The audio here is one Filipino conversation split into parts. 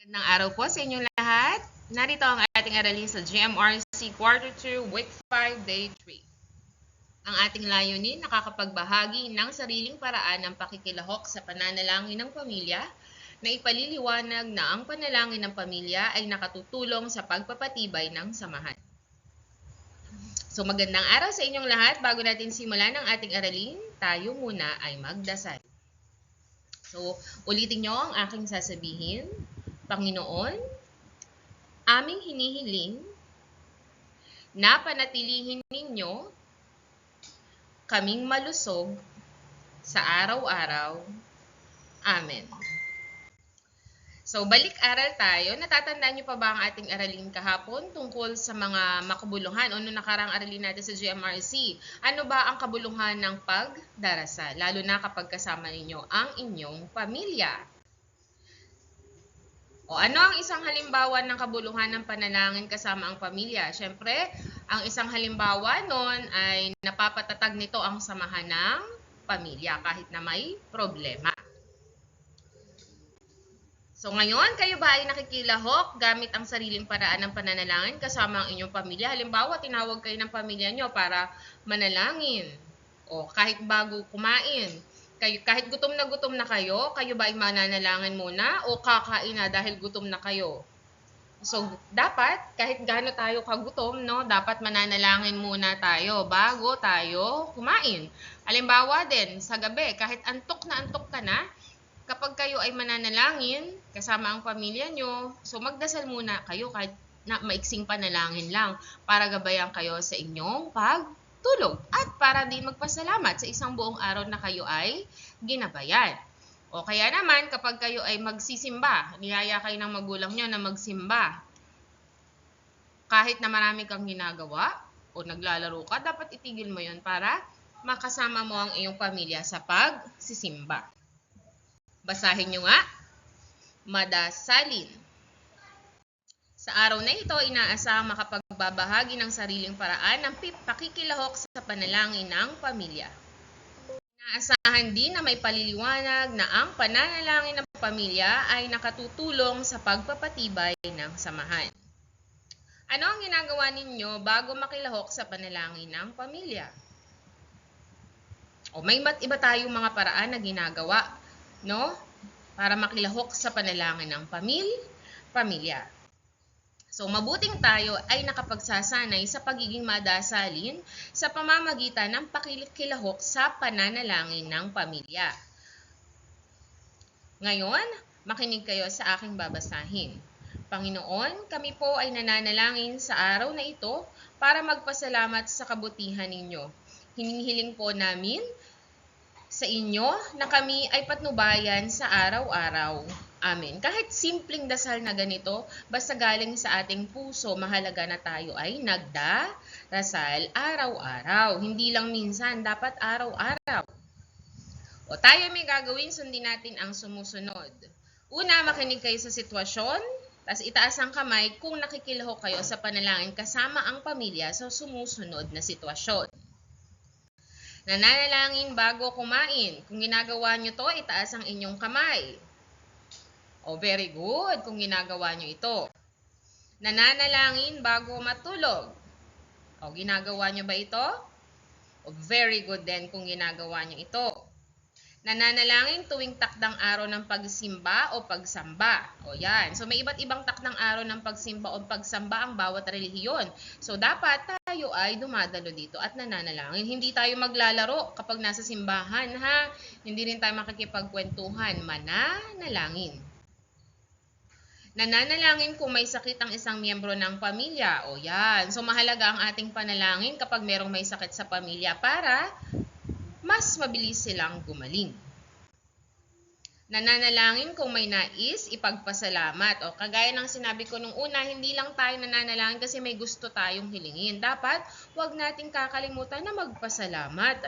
Magandang araw po sa inyong lahat. Narito ang ating aralin sa GMRC Quarter 2, Week 5, Day 3. Ang ating layunin, nakakapagbahagi ng sariling paraan ng pakikilahok sa pananalangin ng pamilya na ipaliliwanag na ang panalangin ng pamilya ay nakatutulong sa pagpapatibay ng samahan. So magandang araw sa inyong lahat. Bago natin simulan ang ating aralin, tayo muna ay magdasal. So ulitin nyo ang aking sasabihin. Panginoon, aming hinihiling na panatilihin ninyo kaming malusog sa araw-araw. Amen. So, balik-aral tayo. Natatandaan niyo pa ba ang ating aralin kahapon tungkol sa mga makabuluhan o nung nakarang aralin natin sa GMRC? Ano ba ang kabuluhan ng pagdarasal? Lalo na kapag kasama ninyo ang inyong pamilya. O ano ang isang halimbawa ng kabuluhan ng panalangin kasama ang pamilya? Siyempre, ang isang halimbawa nun ay napapatatag nito ang samahan ng pamilya kahit na may problema. So ngayon, kayo ba ay nakikilahok gamit ang sariling paraan ng pananalangin kasama ang inyong pamilya? Halimbawa, tinawag kayo ng pamilya nyo para manalangin. O kahit bago kumain. Kahit gutom na kayo ba ay mananalangin muna o kakain na dahil gutom na kayo? So, dapat, kahit gaano tayo kagutom, no, dapat mananalangin muna tayo bago tayo kumain. Halimbawa din, sa gabi, kahit antok ka na, kapag kayo ay mananalangin, kasama ang pamilya nyo, so magdasal muna kayo kahit na maiksing panalangin lang para gabayan kayo sa inyong pagtulog at para din magpasalamat sa isang buong araw na kayo ay ginabayan. O kaya naman, kapag kayo ay magsisimba, niyaya kayo ng magulang nyo na magsimba, kahit na marami kang ginagawa o naglalaro ka, dapat itigil mo yon para makasama mo ang iyong pamilya sa pagsisimba. Basahin nyo nga, madasalin. Sa araw na ito, inaasahang makapagbabahagi ng sariling paraan ng pakikilahok sa panalangin ng pamilya. Inaasahan din na may paliliwanag na ang pananalangin ng pamilya ay nakatutulong sa pagpapatibay ng samahan. Ano ang ginagawa ninyo bago makilahok sa panalangin ng pamilya? O may iba't iba tayong mga paraan na ginagawa, no? Para makilahok sa panalangin ng pamilya. So, mabuting tayo ay nakapagsasanay sa pagiging madasalin sa pamamagitan ng pakikilahok sa pananalangin ng pamilya. Ngayon, makinig kayo sa aking babasahin. Panginoon, kami po ay nananalangin sa araw na ito para magpasalamat sa kabutihan ninyo. Hinihiling po namin sa inyo na kami ay patnubayan sa araw-araw. Amen. Kahit simpleng dasal na ganito, basta galing sa ating puso, mahalaga na tayo ay nagdarasal araw-araw. Hindi lang minsan, dapat araw-araw. O tayo may gagawin, sundin natin ang sumusunod. Una, makinig kayo sa sitwasyon, tapos itaas ang kamay kung nakikilahok kayo sa panalangin kasama ang pamilya sa sumusunod na sitwasyon. Nananalangin bago kumain. Kung ginagawa nyo to, itaas ang inyong kamay. O, very good kung ginagawa nyo ito. Nananalangin bago matulog. O, ginagawa nyo ba ito? O, very good din kung ginagawa nyo ito. Nananalangin tuwing takdang araw ng pagsimba o pagsamba. O yan. So may iba't ibang takdang araw ng pagsimba o pagsamba ang bawat relihiyon. So dapat tayo ay dumadalo dito at nananalangin. Hindi tayo maglalaro kapag nasa simbahan, ha? Hindi rin tayo makikipagkwentuhan. Mananalangin. Nananalangin kung may sakit ang isang miyembro ng pamilya. O yan. So mahalaga ang ating panalangin kapag merong may sakit sa pamilya para mas mabilis silang gumaling. Nananalangin kung may nais ipagpasalamat. O kagaya ng sinabi ko nung una, hindi lang tayo nananalangin kasi may gusto tayong hilingin. Dapat, huwag nating kakalimutan na magpasalamat.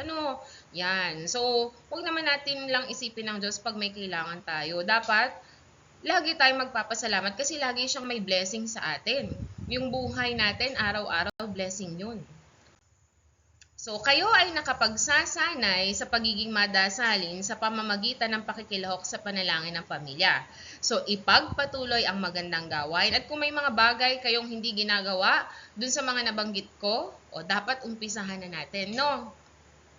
Yan. So, huwag naman natin lang isipin ng Diyos pag may kailangan tayo. Dapat, lagi tayong magpapasalamat kasi lagi siyang may blessing sa atin. Yung buhay natin, araw-araw, blessing yun. So, kayo ay nakapagsasanay sa pagiging madasalin sa pamamagitan ng pakikilahok sa panalangin ng pamilya. So, ipagpatuloy ang magandang gawain at kung may mga bagay kayong hindi ginagawa dun sa mga nabanggit ko, dapat umpisahan na natin, no?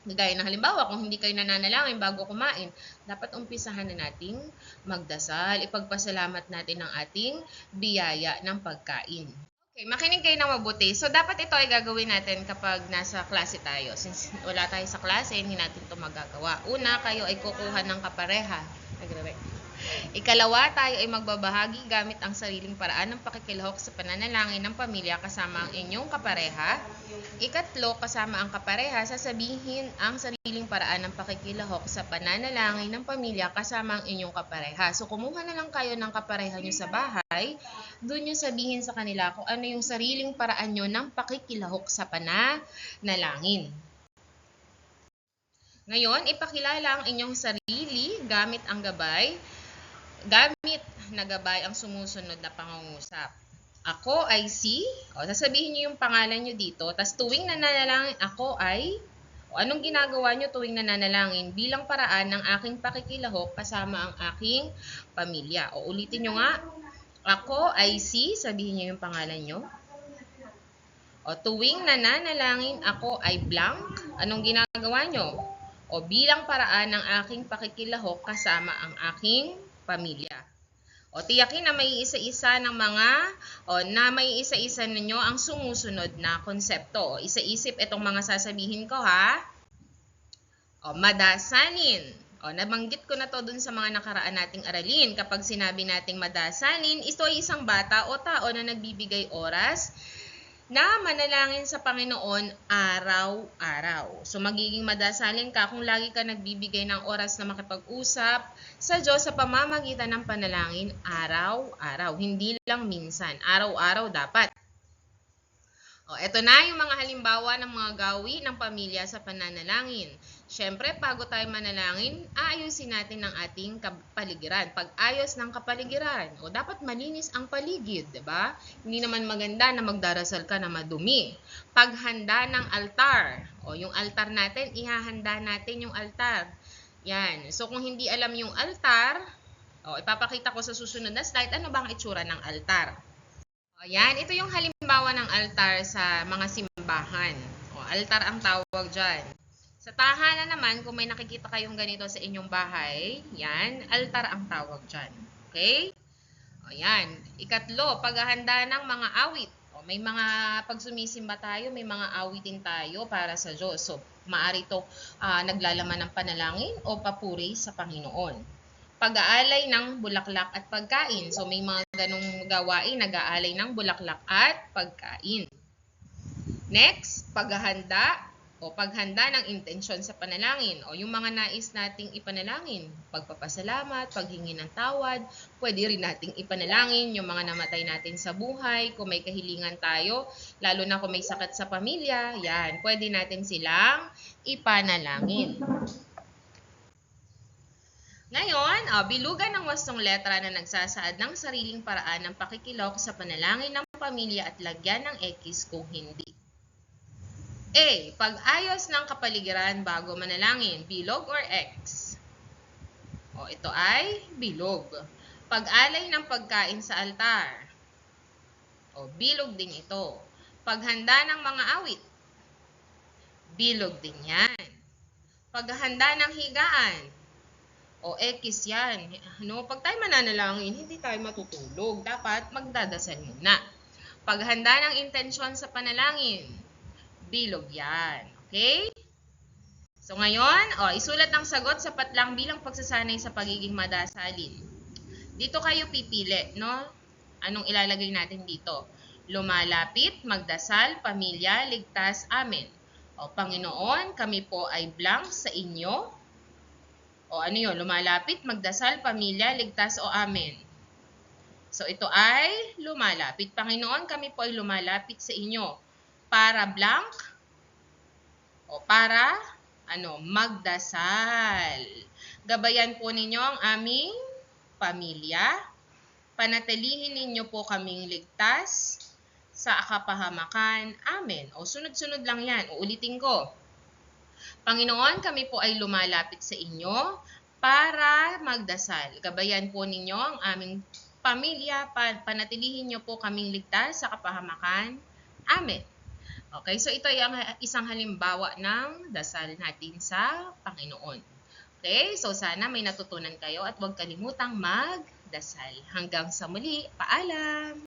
Gaya ng halimbawa, kung hindi kayo nananalangin bago kumain, dapat umpisahan na nating magdasal. Ipagpasalamat natin ang ating biyaya ng pagkain. Okay, makinig kayo ng mabuti. So, dapat ito ay gagawin natin kapag nasa klase tayo. Since wala tayo sa klase, hindi natin ito magagawa. Una, kayo ay kukuha ng kapareha. Ikalawa, tayo ay magbabahagi gamit ang sariling paraan ng pakikilahok sa pananalangin ng pamilya kasama ang inyong kapareha. Ikatlo, kasama ang kapareha, sasabihin ang sariling paraan ng pakikilahok sa pananalangin ng pamilya kasama ang inyong kapareha. So, kumuha na lang kayo ng kapareha nyo sa bahay, doon nyo sabihin sa kanila kung ano yung sariling paraan nyo ng pakikilahok sa pananalangin. Ngayon, ipakilala ang inyong sarili gamit ang gabay. Gamit na gabay ang sumusunod na pangungusap. Ako ay si, sasabihin niyo yung pangalan niyo dito, tas tuwing nananalangin ako ay, anong ginagawa niyo tuwing nananalangin bilang paraan ng aking pakikilahok kasama ang aking pamilya. Ulitin niyo nga, ako ay si, sabihin niyo yung pangalan niyo. Tuwing nananalangin ako ay blank, anong ginagawa niyo? Bilang paraan ng aking pakikilahok kasama ang aking pamilya. Tiyakin na may isa-isa ng mga, na may isa-isa ninyo ang sumusunod na konsepto. Isa-isip itong mga sasabihin ko, ha? Madasalin. Nabanggit ko na to dun sa mga nakaraan nating aralin. Kapag sinabi nating madasalin, ito ay isang bata o tao na nagbibigay oras na manalangin sa Panginoon araw-araw. So, magiging madasalin ka kung lagi ka nagbibigay ng oras na makipag-usap sa Diyos sa pamamagitan ng panalangin araw-araw. Hindi lang minsan. Araw-araw dapat. Ito na yung mga halimbawa ng mga gawi ng pamilya sa pananalangin. Siyempre, bago tayo manalangin, aayusin natin ang ating kapaligiran. Pag-ayos ng kapaligiran, dapat malinis ang paligid, diba? Hindi naman maganda na magdarasal ka na madumi. Paghanda ng altar, yung altar natin, ihahanda natin yung altar. Yan. So, kung hindi alam yung altar, ipapakita ko sa susunod na slide, ano bang itsura ng altar? Yan, ito yung halimbawa ng altar sa mga simbahan. Altar ang tawag dyan. Sa tahanan naman, kung may nakikita kayong ganito sa inyong bahay, yan, altar ang tawag dyan. Okay? Yan. Ikatlo, paghahanda ng mga awit. May mga, pag sumisimba tayo, may mga awitin tayo para sa Diyos. So, maaari ito naglalaman ng panalangin o papuri sa Panginoon. Pag-aalay ng bulaklak at pagkain. So, may mga ganong gawain, nag-aalay ng bulaklak at pagkain. Next, paghahanda ng intensyon sa panalangin. Yung mga nais nating ipanalangin. Pagpapasalamat, paghingi ng tawad. Pwede rin nating ipanalangin yung mga namatay natin sa buhay. Kung may kahilingan tayo, lalo na kung may sakit sa pamilya, yan, pwede natin silang ipanalangin. Ngayon, bilugan ng wastong letra na nagsasaad ng sariling paraan ng pakikilahok sa panalangin ng pamilya at lagyan ng X kung hindi. A. Pag-ayos ng kapaligiran bago manalangin, bilog or X? Ito ay bilog. Pag-alay ng pagkain sa altar, bilog din ito. Paghanda ng mga awit, bilog din yan. Paghahanda ng higaan, X yan. Pag tayo mananalangin, hindi tayo matutulog. Dapat magdadasal muna. Paghanda ng intensyon sa panalangin, bilog yan. Okay? So ngayon, isulat ang sagot sapat lang bilang pagsasanay sa pagiging madasalin. Dito kayo pipili, no? Anong ilalagay natin dito? Lumalapit, magdasal, pamilya, ligtas, amen. Panginoon, kami po ay blank sa inyo. Ano yun? Lumalapit, magdasal, pamilya, ligtas o amen. So, ito ay lumalapit. Panginoon, kami po ay lumalapit sa inyo. Para blank o para magdasal. Gabayan po ninyo ang aming pamilya. Panatilihin ninyo po kaming ligtas sa kapahamakan. Amen. Sunod-sunod lang yan. Uulitin ko. Panginoon, kami po ay lumalapit sa inyo para magdasal. Gabayan po ninyo ang aming pamilya, panatilihin niyo po kaming ligtas sa kapahamakan. Amen. Okay, so ito ay ang isang halimbawa ng dasal natin sa Panginoon. Okay, so sana may natutunan kayo at huwag kalimutang magdasal. Hanggang sa muli, paalam!